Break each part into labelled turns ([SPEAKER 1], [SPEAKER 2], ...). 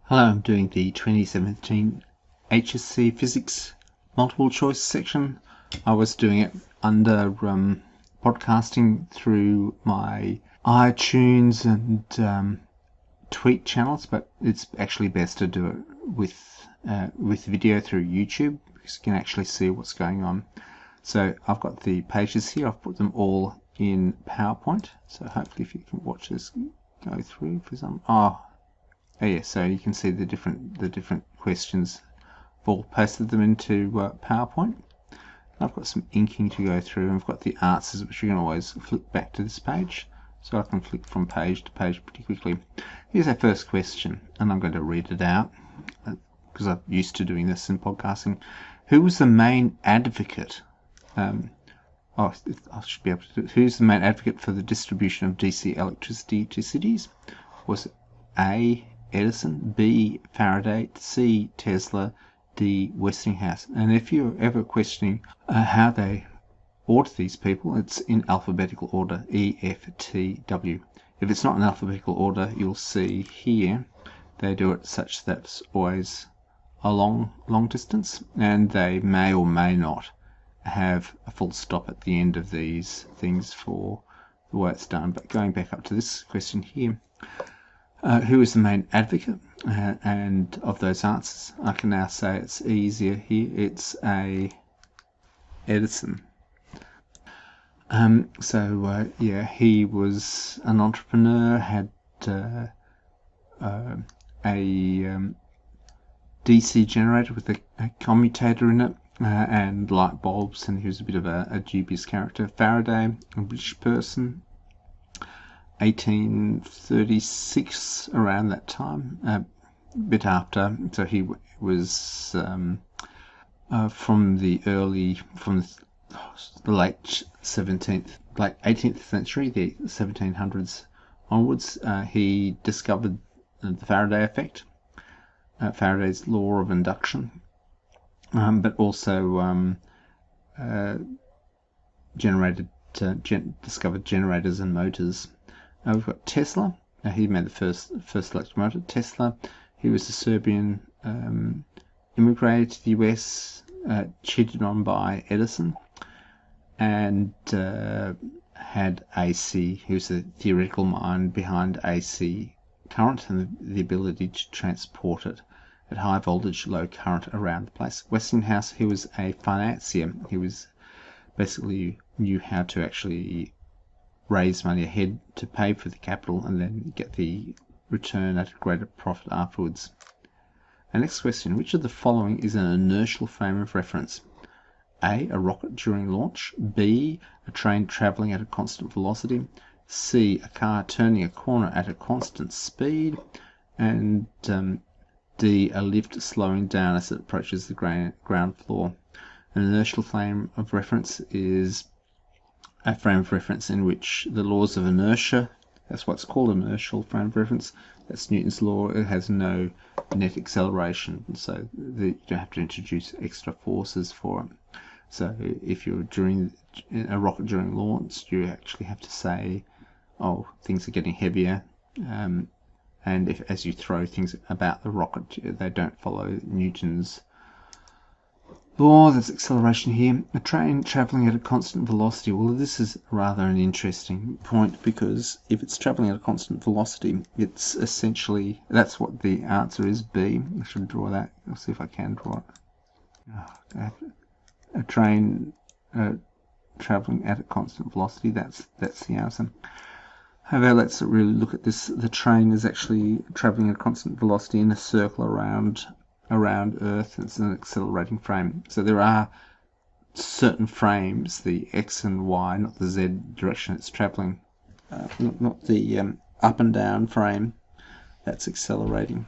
[SPEAKER 1] Hello, I'm doing the 2017 HSC Physics multiple choice section. I was doing it under podcasting through my iTunes and tweet channels, but it's actually best to do it with video through YouTube because you can actually see what's going on. So I've got the pages here. I've put them all in PowerPoint. So hopefully, if you can watch this go through for some. Oh yeah, so you can see the different questions. I've all pasted them into PowerPoint. I've got some inking to go through, and I've got the answers, which you can always flick back to this page. So I can flick from page to page pretty quickly. Here's our first question, and I'm going to read it out because I'm used to doing this in podcasting. Who was the main advocate? I should be able to do it. Who's the main advocate for the distribution of DC electricity to cities? Was it A, Edison, B, Faraday, C, Tesla, D, Westinghouse? And if you're ever questioning how they order these people, it's in alphabetical order, E, F, T, W. If it's not in alphabetical order, you'll see here they do it such that it's always a long distance, and they may or may not have a full stop at the end of these things for the way it's done. But going back up to this question here, who is the main advocate? And of those answers, I can now say it's easier here. It's a Edison. Yeah, he was an entrepreneur, had a DC generator with a commutator in it, and light bulbs, and he was a bit of a dubious character. Faraday, a British person, 1836, around that time, a bit after. So he was from the late 18th century, the 1700s onwards. He discovered the Faraday effect, Faraday's law of induction, but also discovered generators and motors. We've got Tesla. He made the first electric motor. Tesla, he was a Serbian, immigrated to the US, cheated on by Edison, and had AC. He was the theoretical mind behind AC current and the ability to transport it at high voltage, low current around the place. Westinghouse, he was a financier. He was basically knew how to actually raise money ahead to pay for the capital and then get the return at a greater profit afterwards. Our next question, which of the following is an inertial frame of reference? A rocket during launch, B, a train travelling at a constant velocity, C, a car turning a corner at a constant speed, and D, a lift slowing down as it approaches the ground floor. An inertial frame of reference is a frame of reference in which the laws of inertia, that's what's called an inertial frame of reference, that's Newton's law, it has no net acceleration, so you don't have to introduce extra forces for it. So if you're doing a rocket during launch, you actually have to say, oh, things are getting heavier, and as you throw things about the rocket, they don't follow Newton's law. There's acceleration here. A train travelling at a constant velocity. Well, this is rather an interesting point, because if it's travelling at a constant velocity, it's essentially, that's what the answer is, B. I should draw that. I'll see if I can draw it. A train travelling at a constant velocity, that's the answer. However, let's really look at this. The train is actually travelling at a constant velocity in a circle around Earth. It's an accelerating frame. So there are certain frames, the X and Y, not the Z direction it's travelling, not the up and down frame, that's accelerating.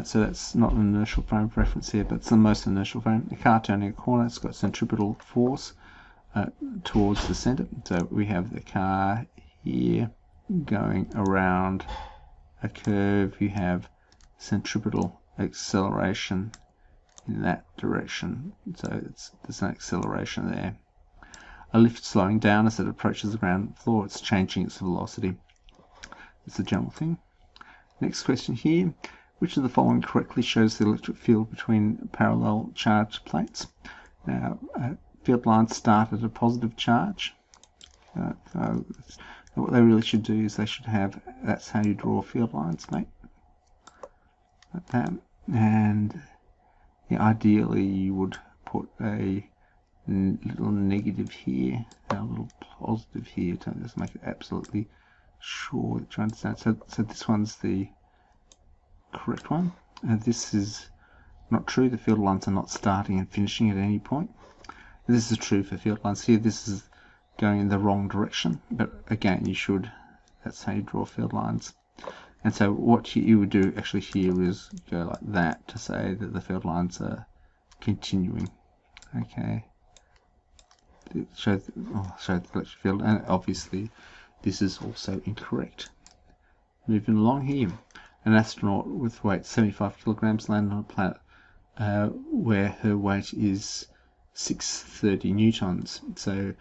[SPEAKER 1] So that's not an inertial frame of reference here, but it's the most inertial frame. The car turning a corner, it's got centripetal force towards the centre. So we have the car here going around a curve. You have centripetal acceleration in that direction, so there's an acceleration there. A lift slowing down as it approaches the ground floor, it's changing its velocity. It's a general thing. Next question here, Which of the following correctly shows the electric field between parallel charged plates? Now, field lines start at a positive charge. So what they really should do is they should have, that's how you draw field lines, mate. Like that. And yeah, ideally you would put a little negative here and a little positive here to just make it absolutely sure that you understand. So this one's the correct one. This is not true. The field lines are not starting and finishing at any point. This is true for field lines here. This is going in the wrong direction, but again, you should, that's how you draw field lines. And so what you would do actually here is go like that to say that the field lines are continuing. Okay. Show the electric field, and obviously this is also incorrect. Moving along here, an astronaut with weight 75 kilograms landed on a planet where her weight is 630 newtons. So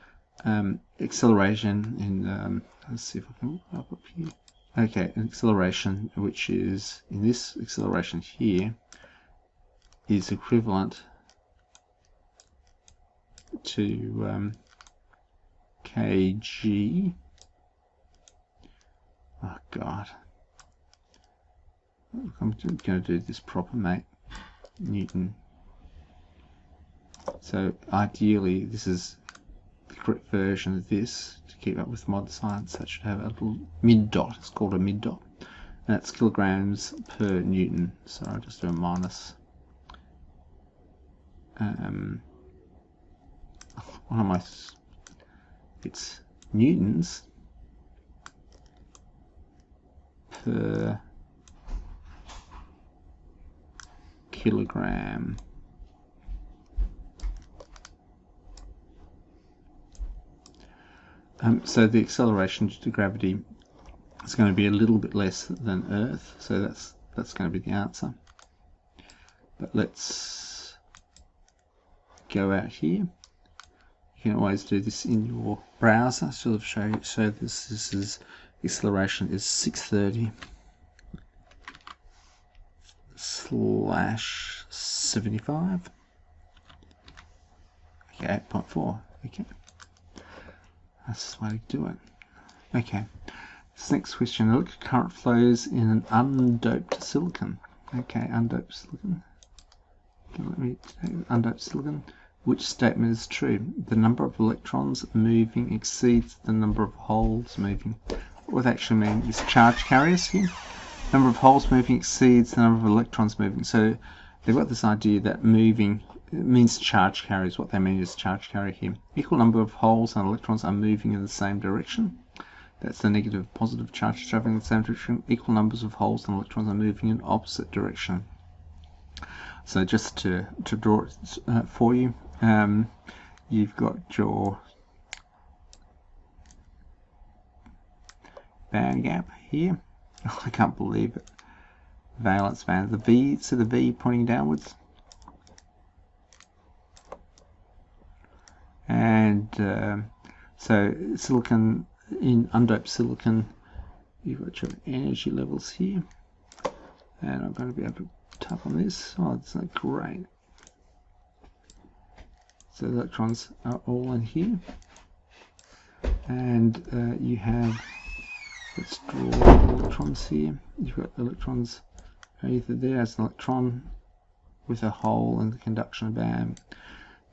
[SPEAKER 1] acceleration in let's see if I can up here. Okay, an acceleration which is in this acceleration here is equivalent to kg. Oh God, I'm going to do this proper, mate. Newton. So ideally, this is the correct version of this to keep up with modern science. That should have a little mid dot. It's called a mid dot, and that's kilograms per newton. So I'll just do a minus. What am I? It's newtons per kilogram. So the acceleration due to gravity is going to be a little bit less than Earth, so that's going to be the answer. But let's go out here. You can always do this in your browser. Sort of show this. This is acceleration is 630 / 75. Okay, 8.4. Okay. That's the way to do it. Okay. This next question. Electric current flows in an undoped silicon. Okay, undoped silicon. Okay, let me take undoped silicon. Which statement is true? The number of electrons moving exceeds the number of holes moving. What that actually mean is charge carriers here. Number of holes moving exceeds the number of electrons moving. So they've got this idea that moving means charge carriers. What they mean is charge carrier here. Equal number of holes and electrons are moving in the same direction. That's the negative positive charge traveling in the same direction. Equal numbers of holes and electrons are moving in opposite direction. So just to draw it for you, you've got your band gap here. Oh, I can't believe it. Valence band. The V, see the V pointing downwards? And so silicon, in undoped silicon, you've got your energy levels here. And I'm going to be able to tap on this. Oh, it's not great. So the electrons are all in here. And you have, let's draw electrons here. You've got electrons either there as an electron with a hole in the conduction band.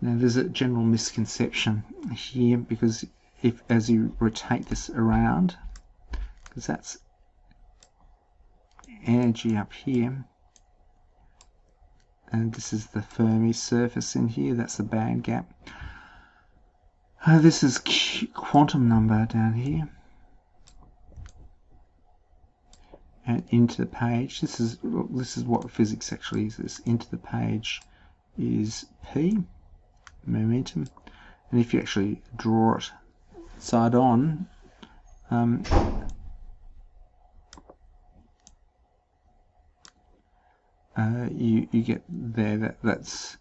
[SPEAKER 1] Now there's a general misconception here, because if as you rotate this around, because that's energy up here, and this is the Fermi surface in here, that's the band gap. This is quantum number down here. And into the page, this is what physics actually is. This into the page is P, momentum, and if you actually draw it side on, you get there that's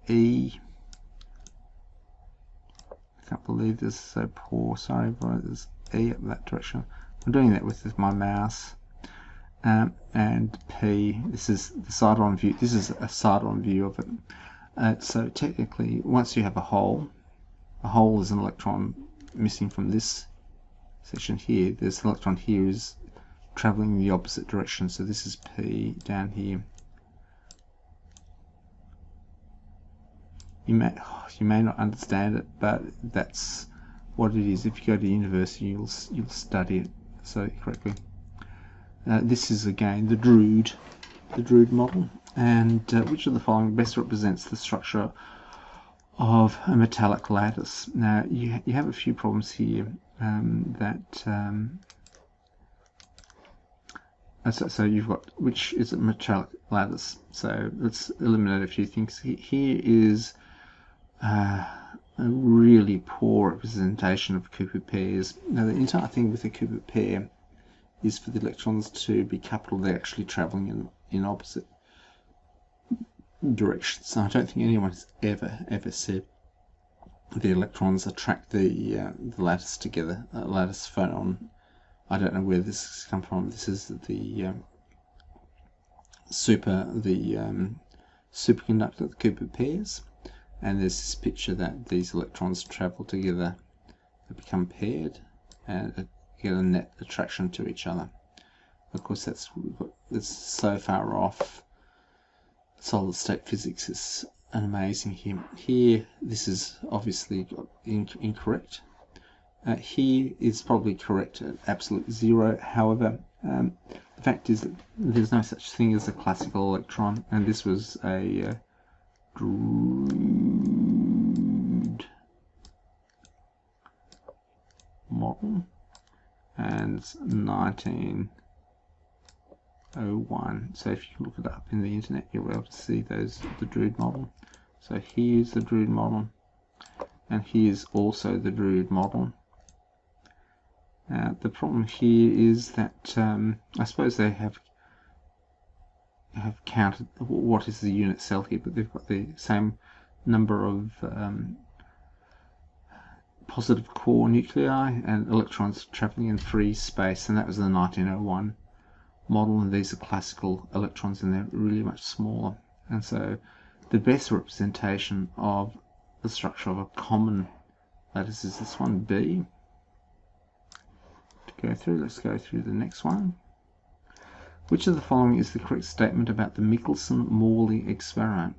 [SPEAKER 1] E. I can't believe this is so poor. Sorry, but there's E up that direction. I'm doing that with my mouse. and P. This is the side-on view. This is a side-on view of it. So technically, once you have a hole is an electron missing from this section here. This electron here is traveling in the opposite direction. So this is P down here. You may not understand it, but that's what it is. If you go to university, you'll study it so correctly. This is again the Drude model, and which of the following best represents the structure of a metallic lattice? Now you have a few problems here so you've got which is a metallic lattice. So let's eliminate a few things. Here is a really poor representation of Cooper pairs. Now the entire thing with a Cooper pair is for the electrons to be coupled. They're actually traveling in opposite directions. So I don't think anyone's ever said the electrons attract the lattice together. Lattice phonon. I don't know where this has come from. This is the superconductor, the Cooper pairs, and there's this picture that these electrons travel together, they become paired, and get a net attraction to each other. Of course, that's so far off solid state physics. It's an amazing here. Here, this is obviously incorrect. Here is probably correct at absolute zero. However, the fact is that there's no such thing as a classical electron, and this was a Drude model, and it's 1901. So if you look it up in the internet, you'll be able to see the Drude model. So here's the Drude model, and here's also the Drude model. The problem here is that I suppose they have counted what is the unit cell here, but they've got the same number of positive core nuclei and electrons traveling in free space, and that was the 1901 model, and these are classical electrons and they're really much smaller. And so the best representation of the structure of a common lattice is this one, B. Let's go through the next one. Which of the following is the correct statement about the Michelson-Morley experiment?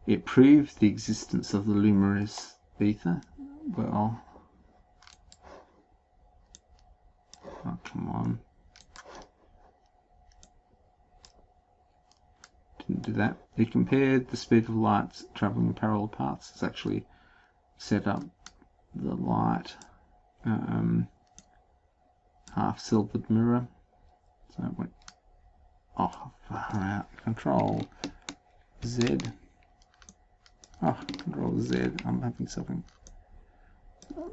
[SPEAKER 1] It proved the existence of the luminous ether. Well, oh, come on. Didn't do that. It compared the speed of light traveling in parallel paths. It's actually set up the light half-silvered mirror. So it went far out. Control Z. Control Z. I'm having something.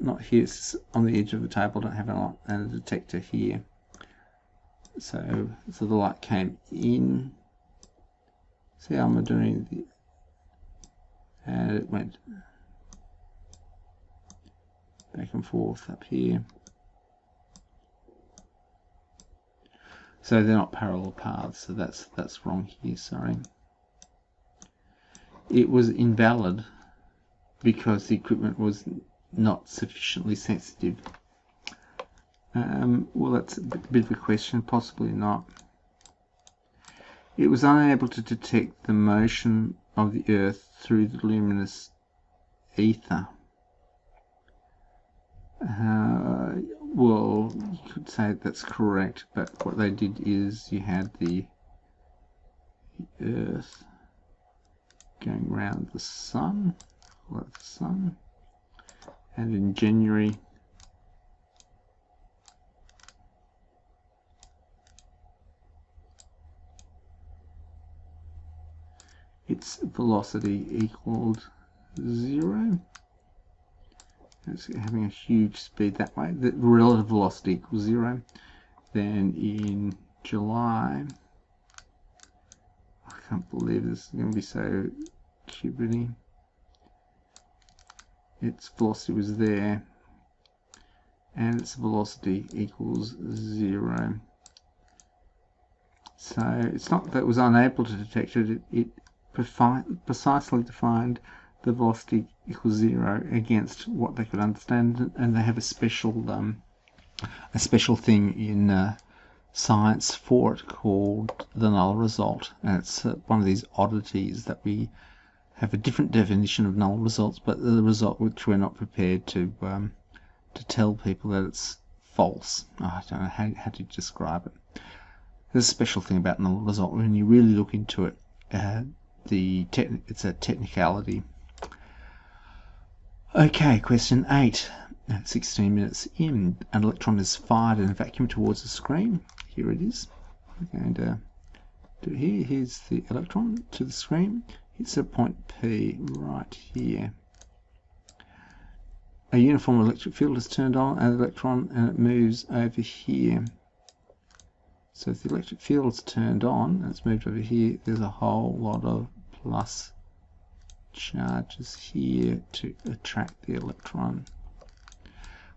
[SPEAKER 1] Not here. It's on the edge of the table. I don't have a detector here. So the light came in. See how I'm doing the, and it went back and forth up here. So they're not parallel paths, so that's wrong here, sorry. It was invalid because the equipment was not sufficiently sensitive. Well, that's a bit of a question, possibly not. It was unable to detect the motion of the Earth through the luminous ether. Well, you could say that's correct, but what they did is you had the Earth going around the Sun, and in January its velocity equaled 0. It's having a huge speed that way. The relative velocity equals 0. Then in July, I can't believe this is going to be so cubity. Its velocity was there, and its velocity equals 0. So it's not that it was unable to detect it, it precisely defined the velocity equals 0 against what they could understand, and they have a special thing in science for it called the null result, and it's one of these oddities that we have a different definition of null results, but the result which we're not prepared to tell people that it's false. I don't know how to describe it. There's a special thing about null result when you really look into it. It's a technicality. Okay, question 8. 16 minutes in, an electron is fired in a vacuum towards the screen. Here it is. We're going to do it here. Here's the electron to the screen. It's at point P right here. A uniform electric field is turned on and the electron, and it moves over here. So if the electric field is turned on and it's moved over here, there's a whole lot of plus charges here to attract the electron.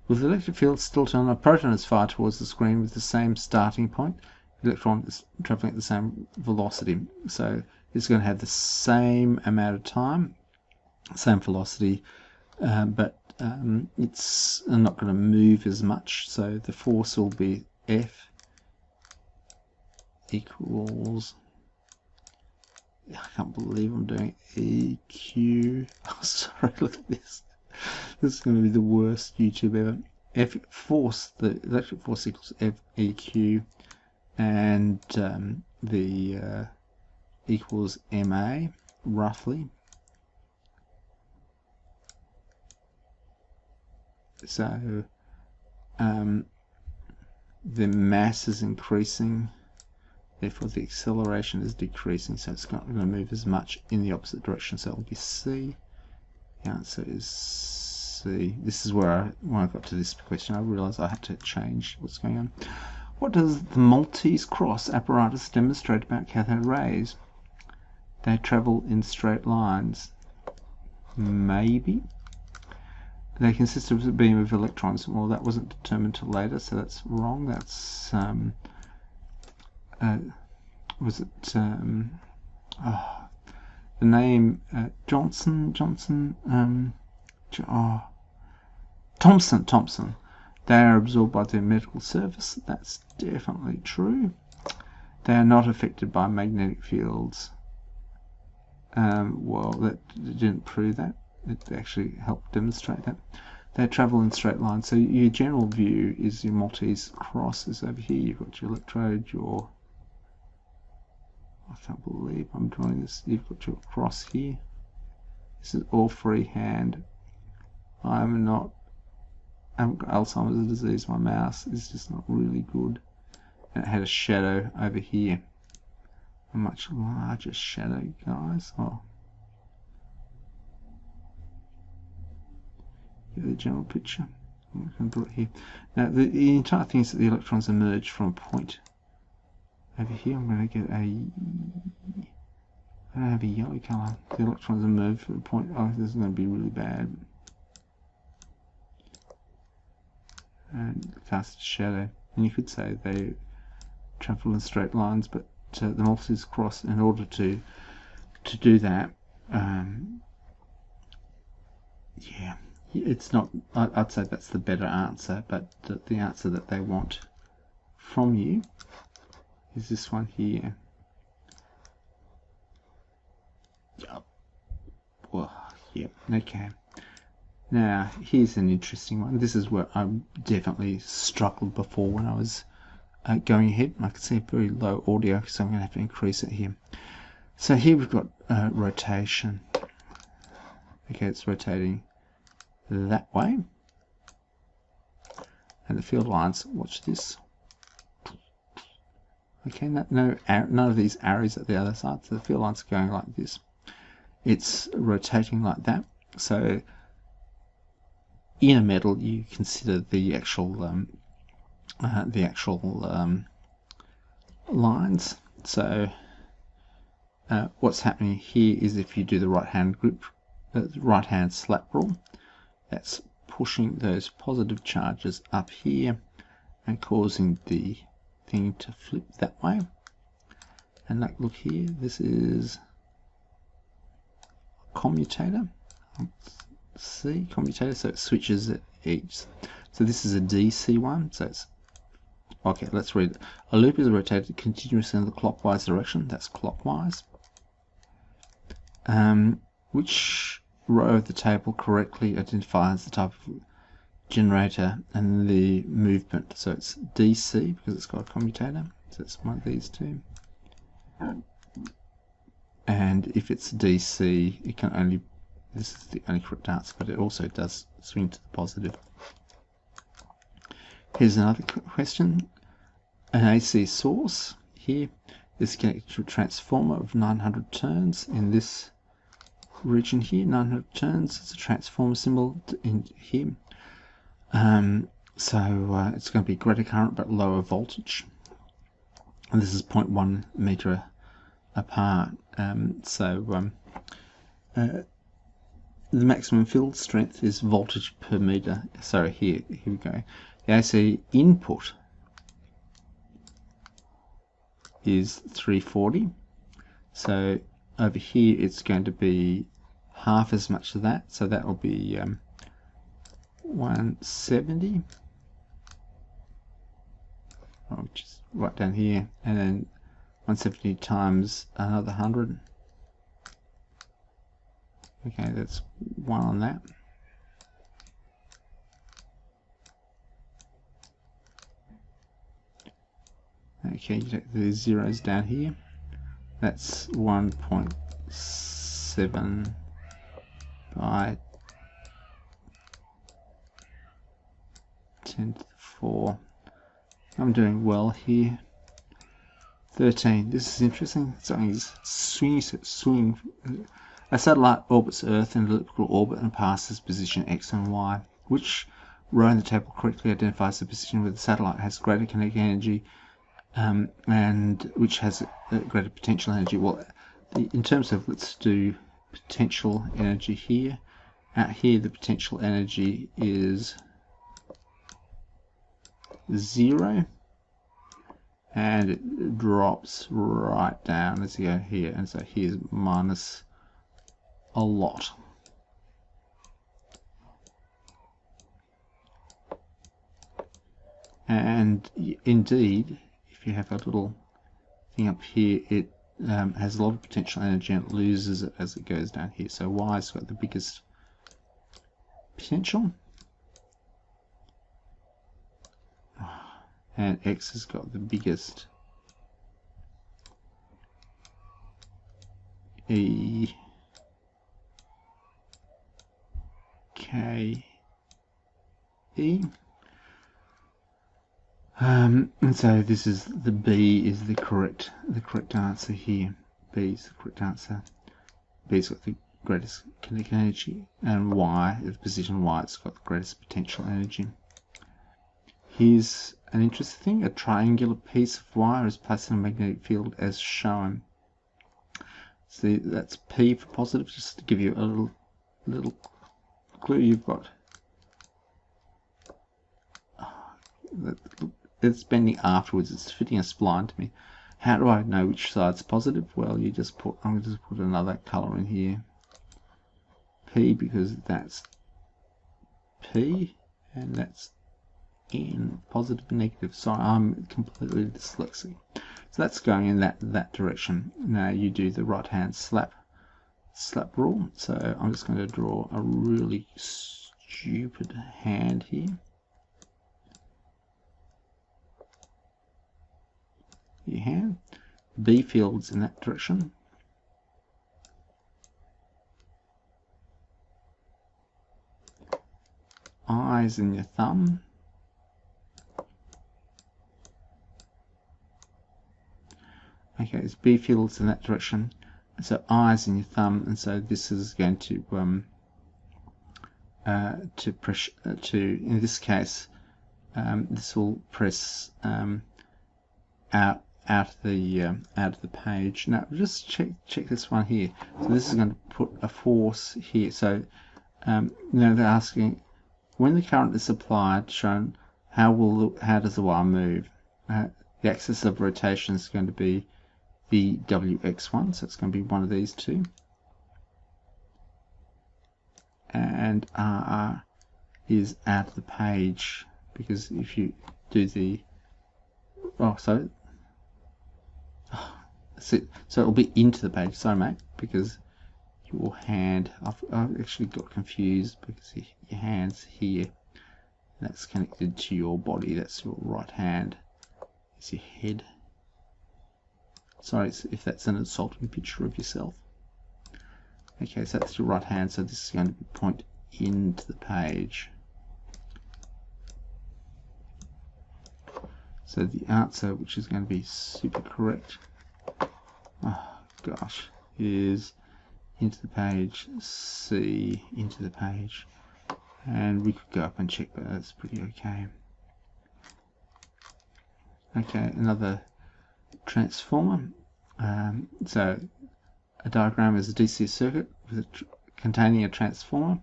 [SPEAKER 1] With the electric field still turned on, a proton is fired towards the screen with the same starting point. The electron is traveling at the same velocity. So it's going to have the same amount of time, same velocity, but it's not going to move as much. So the force will be F equals, I can't believe I'm doing EQ. Oh, sorry, look at this. This is going to be the worst YouTube ever. F force, the electric force equals F EQ, and the equals MA, roughly. So the mass is increasing, therefore the acceleration is decreasing, so it's not going to move as much in the opposite direction, so it will be C. The answer is C. This is where when I got to this question, I realized I had to change what's going on. What does the Maltese cross apparatus demonstrate about cathode rays? They travel in straight lines. Maybe. They consist of a beam of electrons. Well, that wasn't determined till later, so that's wrong. That's was it the name Thompson. They are absorbed by the medical surface. That's definitely true. They are not affected by magnetic fields. Well, that didn't prove that. It actually helped demonstrate that. They travel in straight lines. So your general view is your Maltese cross is over here. You've got your electrode, I can't believe I'm drawing this. You've got your cross here. This is all freehand. I've got Alzheimer's disease. My mouse is just not really good. And it had a shadow over here. A much larger shadow, guys. Oh. Get the general picture. I'm going to draw it here. Now, the entire thing is that the electrons emerge from a point over here. I'm going to get I don't have a yellow colour. The electrons emerge from a point. Oh, this is going to be really bad. And cast a shadow. And you could say they travel in straight lines, but the Maltese cross, in order to do that, yeah, it's not. I'd say that's the better answer, but the answer that they want from you is this one here. Well, yeah, okay. Now, here's an interesting one. This is where I definitely struggled before when I was going ahead. I can see a very low audio, so I'm going to have to increase it here. So here we've got rotation. Okay, it's rotating that way. And the field lines, watch this. Okay, none of these arrows at the other side, so the field lines are going like this. It's rotating like that. So in a metal, you consider the actual lines. So what's happening here is if you do the right-hand grip, right-hand slap rule, that's pushing those positive charges up here and causing the thing to flip that way. And look here, this is commutator. See, commutator, so it switches at each. So this is a DC one, so it's okay. Let's read it. A loop is rotated continuously in the clockwise direction. That's clockwise. Which row of the table correctly identifies the type of generator and the movement? So it's DC because it's got a commutator. So it's one of these two. And if it's DC, it can only, this is the only correct answer, but it also does swing to the positive. Here's another question. An AC source here is connected to a transformer of 900 turns in this region here. 900 turns. It's a transformer symbol in here. So it's going to be greater current but lower voltage. And this is 0.1 meter apart. The maximum field strength is voltage per meter. Sorry, here we go. The AC input is 340. So over here it's going to be half as much of that. So that will be 170. I'll just write down here, and then 170 times another 100. Okay, that's 1 on that. Okay, you take the zeros down here. That's 1.7 by 10 to the 4. I'm doing well here. 13. This is interesting. Something is swinging. A satellite orbits Earth in an elliptical orbit and passes position X and Y. Which row in the table correctly identifies the position where the satellite has greater kinetic energy and which has a greater potential energy? Well, in terms of, let's do potential energy here. Out here, the potential energy is 0, and it drops right down as you go here, and so here's minus a lot. And indeed, if you have a little thing up here, it has a lot of potential energy and it loses it as it goes down here. So Y's got the biggest potential, and X has got the biggest E, K, E. And so this is the B is the correct answer here. B is the correct answer. B's got the greatest kinetic energy, and Y, the position Y, it's got the greatest potential energy. Here's an interesting thing. A triangular piece of wire is placed in a magnetic field as shown. See, that's P for positive, just to give you a little clue. You've got it's bending afterwards. It's fitting a spline to me. How do I know which side's positive? Well, you just put, I'm going to just put another color in here, P, because that's P, and that's in positive and negative. So I'm completely dyslexic. So that's going in that direction. Now you do the right hand slap rule. So I'm just going to draw a really stupid hand here. You have B fields in that direction. I's in your thumb. Okay, it's B fields in that direction. So I's in your thumb, and so this is going to press in this case, this will press out of the page. Now just check this one here. So this is going to put a force here. So now they're asking, when the current is applied, shown how does the wire move? The axis of rotation is going to be the WX1, so it's going to be one of these two. And R is out of the page, because if you do the so it'll be into the page. Sorry, mate, because your hand, I've actually got confused because your hand's here. That's connected to your body. That's your right hand. It's your head. Sorry if that's an insulting picture of yourself. Okay, so that's your right hand. So this is going to point into the page. So the answer, which is going to be super correct, oh gosh, is into the page, C, into the page. And we could go up and check, but that's pretty okay. Okay, another transformer. So a diagram is a DC circuit containing a transformer.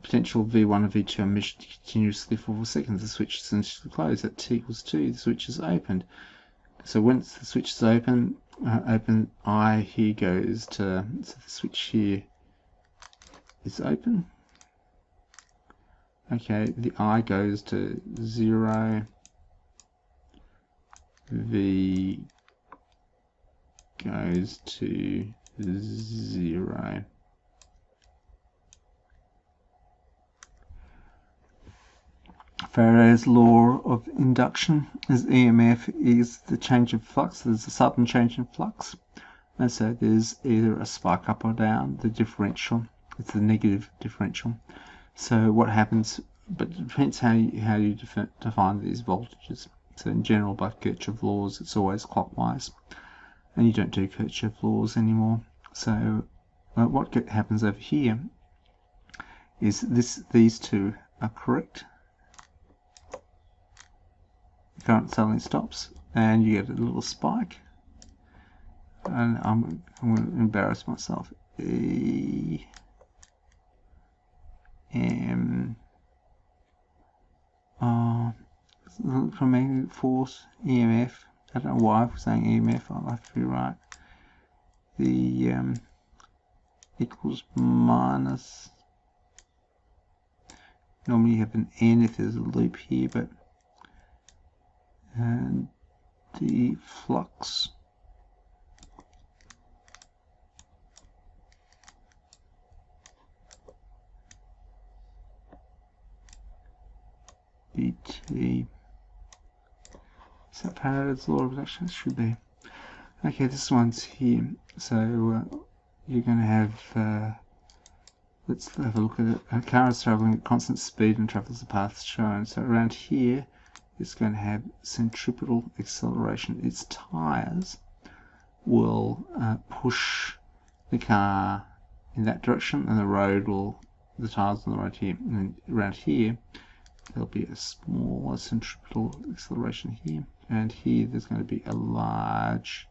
[SPEAKER 1] Potential V1 and V2 are measured continuously for 4 seconds. The switch is initially closed. At T equals 2, the switch is opened. So once the switch is open, I here goes to, so the switch here is open. Okay, the I goes to 0, V goes to 0. Faraday's law of induction is EMF is the change in flux. There's a sudden change in flux, and so there's either a spike up or down. The differential, it's the negative differential. So what happens, but it depends how you define these voltages. So in general, by Kirchhoff laws, it's always clockwise, and you don't do Kirchhoff laws anymore. So what happens over here is these two are correct. The current suddenly stops, and you get a little spike. And I'm going to embarrass myself. Electromagnetic force, EMF. I don't know why I'm saying EMF. I'll have to be right. The equals minus. Normally you have an N if there's a loop here, but and the flux dt. Is that Faraday's law of induction? It should be. Okay, this one's here. So you're going to have, let's have a look at it. A car is traveling at constant speed and travels the path shown. So around here, it's going to have centripetal acceleration. Its tires will push the car in that direction, and the tires on the road here. And around here, there'll be a smaller centripetal acceleration here, and here there's going to be a large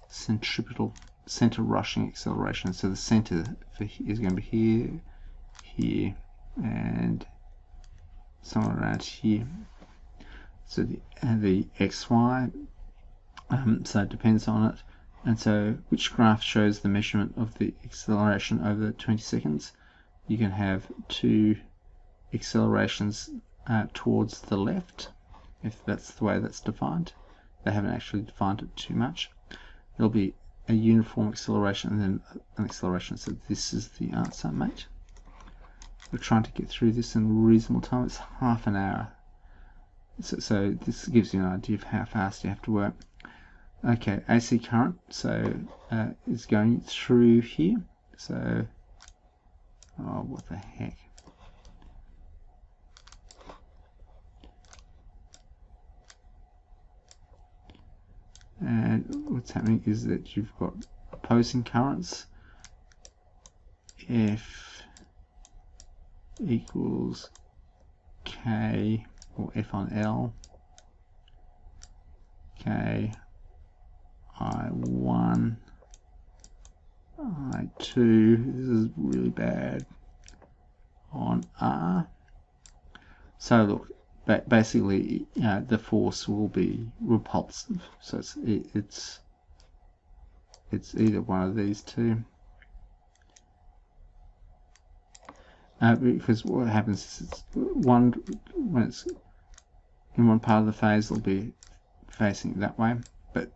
[SPEAKER 1] centripetal center rushing acceleration. So the center is going to be here, here, and somewhere around here. So the xy, so it depends on it. And so which graph shows the measurement of the acceleration over 20 seconds? You can have two accelerations towards the left, if that's the way that's defined. They haven't actually defined it too much. There'll be a uniform acceleration and then an acceleration. So this is the answer, mate. We're trying to get through this in reasonable time. It's half an hour. So this gives you an idea of how fast you have to work. Okay, AC current, so is going through here. So, oh, what the heck. And what's happening is that you've got opposing currents. F equals K, or F on L, K, I1, I2, this is really bad, on R. So look, basically the force will be repulsive, so it's it's either one of these two. Because what happens is when it's in one part of the phase, it'll be facing that way, but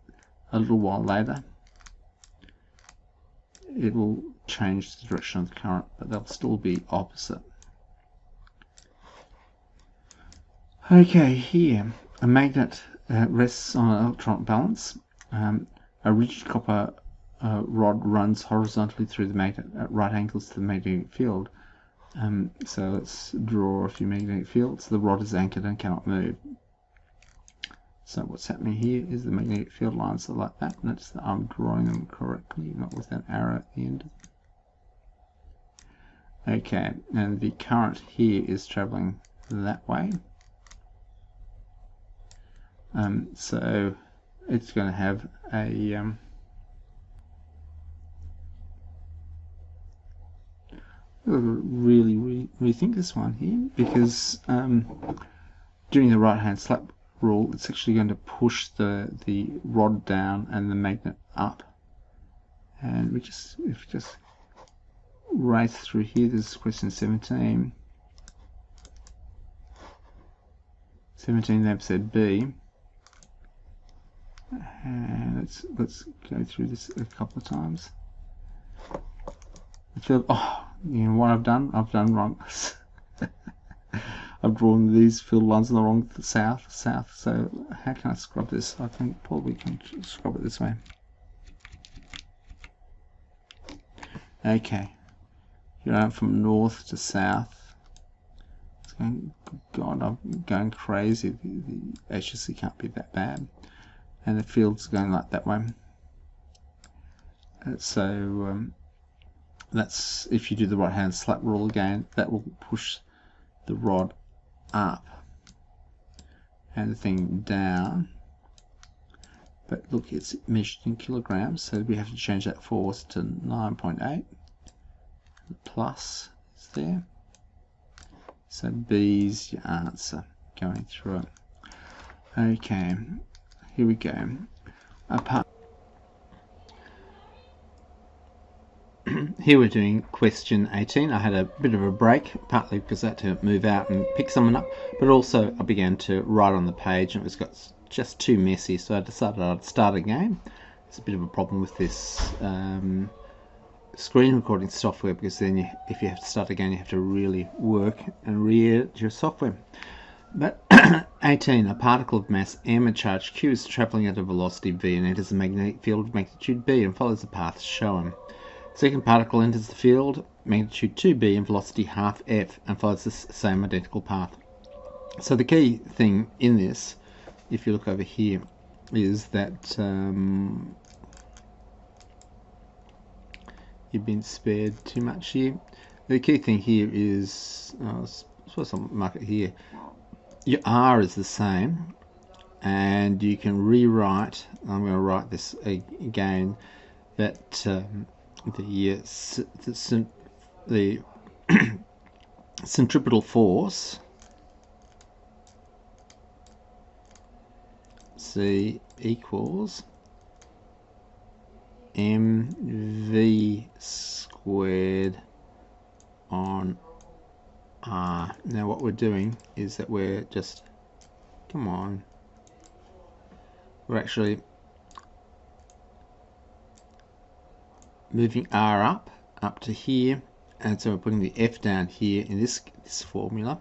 [SPEAKER 1] a little while later it will change the direction of the current, but they'll still be opposite. Okay, here a magnet rests on an electron balance. A rigid copper rod runs horizontally through the magnet at right angles to the magnetic field. So let's draw a few magnetic fields. The rod is anchored and cannot move. So what's happening here is the magnetic field lines are like that. Notice that I'm drawing them correctly, not with an arrow at the end. Okay, and the current here is traveling that way. So it's going to have a really rethink this one here, because doing the right hand slap rule, it's actually going to push the rod down and the magnet up. And if we just race through here, this is question 17. 17, they've said B. And let's go through this a couple of times. I feel, you know what I've done wrong. I've drawn these field lines on the wrong south. So how can I scrub this? I think probably can scrub it this way. Okay, here I am from north to south. It's going, God, I'm going crazy. The HSC can't be that bad, and the field's going like that way. So that's, if you do the right hand slap rule again, that will push the rod up and the thing down. But look, it's measured in kilograms, so we have to change that force to 9.8. The plus is there. So B's your answer going through it. Okay, here we go. Here we're doing question 18. I had a bit of a break, partly because I had to move out and pick someone up, but also I began to write on the page and it was got just too messy, so I decided I'd start again. It's a bit of a problem with this screen recording software, because then if you have to start again, you have to really work and re-edit your software. But 18, a particle of mass m and charge q is travelling at a velocity v and enters a magnetic field of magnitude b and follows the path shown. Second particle enters the field, magnitude 2b and velocity half f, and follows the same identical path. So the key thing in this, if you look over here, is that you've been spared too much here. The key thing here is, I suppose I'll mark it here, your R is the same, and you can rewrite, I'm going to write this again, that the centripetal force C equals mv squared on R. Now what we're doing is that we're just, we're actually moving R up to here, and so we're putting the F down here in this formula,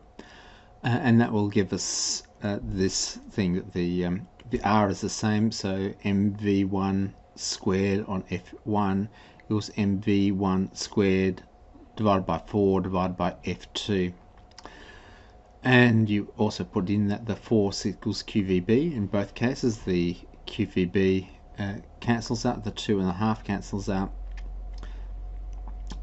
[SPEAKER 1] and that will give us this thing that the R is the same, so mv1 squared on F1 equals mv1 squared divided by 4 divided by F2. And you also put in that the force equals QVB. In both cases, the QVB cancels out, the 2.5 cancels out,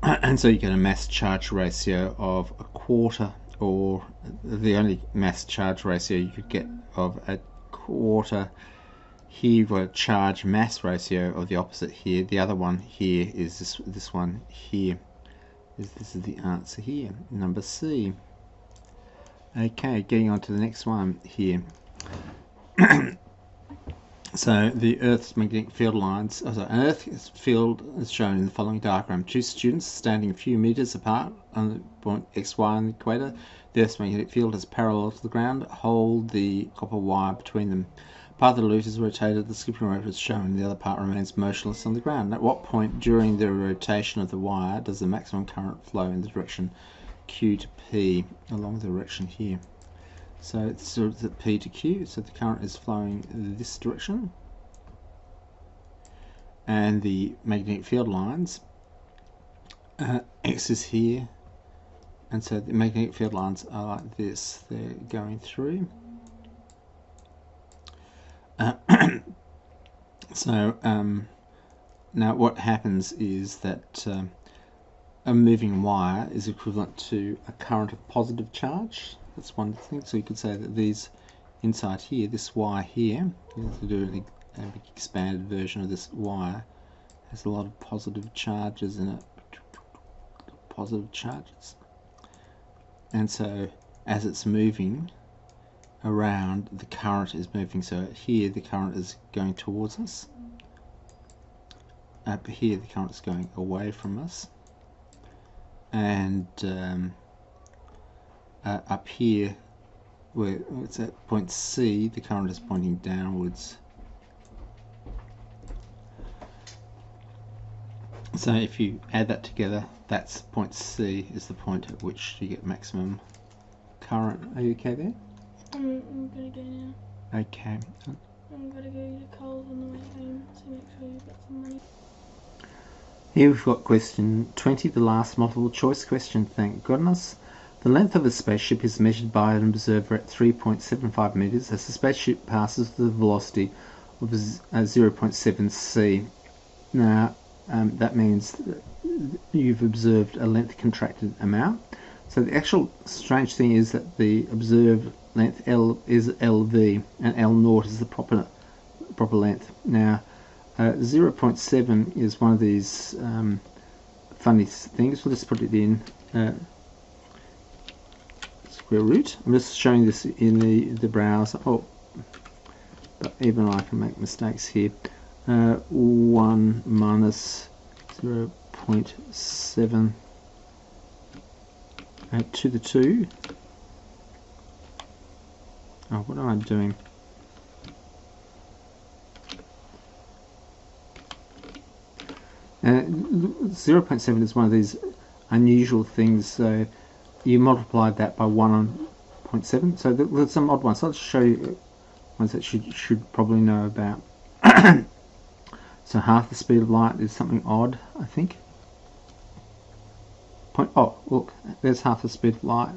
[SPEAKER 1] and so you get a mass charge ratio of 1/4, or the only mass charge ratio you could get of 1/4. Here you've got a charge mass ratio of the opposite here. The other one here is this one here. This is the answer here, number C. Okay, getting on to the next one here. So the Earth's magnetic field lines, an Earth's field is shown in the following diagram. Two students standing a few meters apart on the point XY on the equator. The Earth's magnetic field is parallel to the ground. Hold the copper wire between them. Part of the loop is rotated. The skipping rope is shown. The other part remains motionless on the ground. At what point during the rotation of the wire does the maximum current flow in the direction Q to P along the direction here? So it's sort of P to Q, so the current is flowing this direction, and the magnetic field lines, X is here, and so the magnetic field lines are like this, they're going through. Now what happens is that a moving wire is equivalent to a current of positive charge. That's one thing. So you could say that these inside here, this wire here, to do a big expanded version of this wire, has a lot of positive charges in it. Positive charges. And so as it's moving around, the current is moving. So here the current is going towards us. Up here the current is going away from us. And up here, where it's at point C, the current is pointing downwards. So if you add that together, that's point C is the point at which you get maximum current. Are you okay there?
[SPEAKER 2] I'm gonna go now.
[SPEAKER 1] Okay.
[SPEAKER 2] I'm gonna go to Coles on the way home, so make sure you get some money.
[SPEAKER 1] Here we've got question 20, the last multiple choice question, thank goodness. The length of a spaceship is measured by an observer at 3.75 meters as the spaceship passes with a velocity of 0.7 c. Now, that means that you've observed a length contracted amount. So the actual strange thing is that the observed length L is LV and L naught is the proper length. Now, 0.7 is one of these funny things. We'll just put it in square root. I'm just showing this in the browser. Oh, but even I can make mistakes here. 1 minus 0.7 to the 2. Oh, what am I doing? Uh, 0.7 is one of these unusual things, so you multiply that by 1.7. So there's some odd ones. So I'll just show you ones that you should probably know about. So half the speed of light is something odd, I think. Oh, look, there's half the speed of light,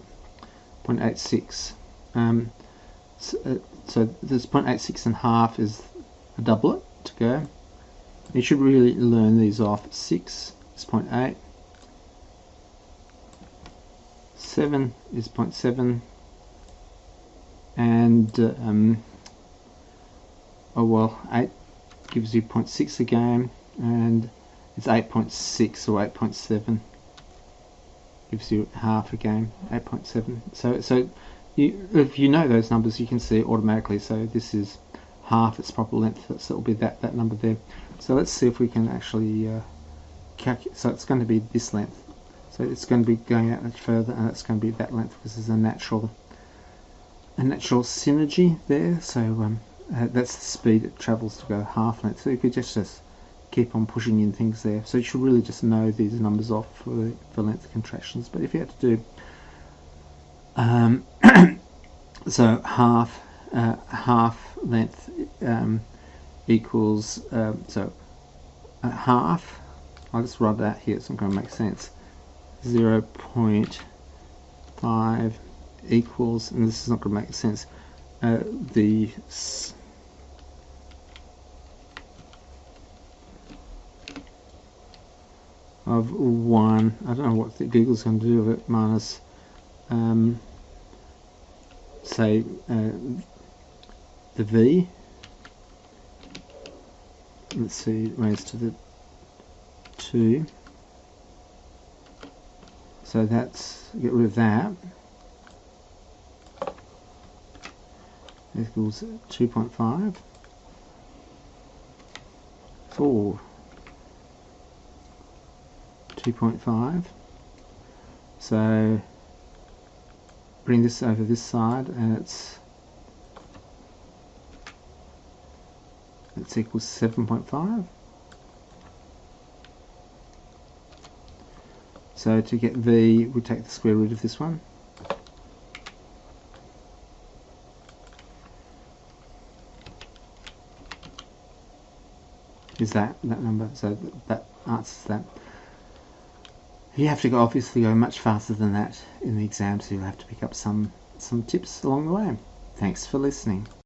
[SPEAKER 1] 0.86. So this 0.86 and half is a doublet to go. You should really learn these off. 6 is 0.8. 7 is 0.7. And, oh well, 8 gives you 0.6 again. And it's 8.6 or 8.7. Gives you half again, 8.7. So if you know those numbers, you can see it automatically. So this is half its proper length, so it'll be that number there. So let's see if we can actually calculate. So it's going to be this length. So it's going to be going out much further, and it's going to be that length. This is a natural synergy there. So that's the speed it travels to go half length. So you could just keep on pushing in things there. So you should really just know these numbers off for length contractions. But if you had to do so half length equals half. I'll just write that here. It's not going to make sense. 0.5 equals, and this is not going to make sense. Of 1, I don't know what Google's going to do with it, minus say the V. Let's see, raised to the 2. So that's, get rid of that. Equals 2.5. for 2.5. So bring this over this side, and it's equals 7.5. So to get V, we take the square root of this one. Is that number? So that answers that. You have to obviously go much faster than that in the exam, so you'll have to pick up some tips along the way. Thanks for listening.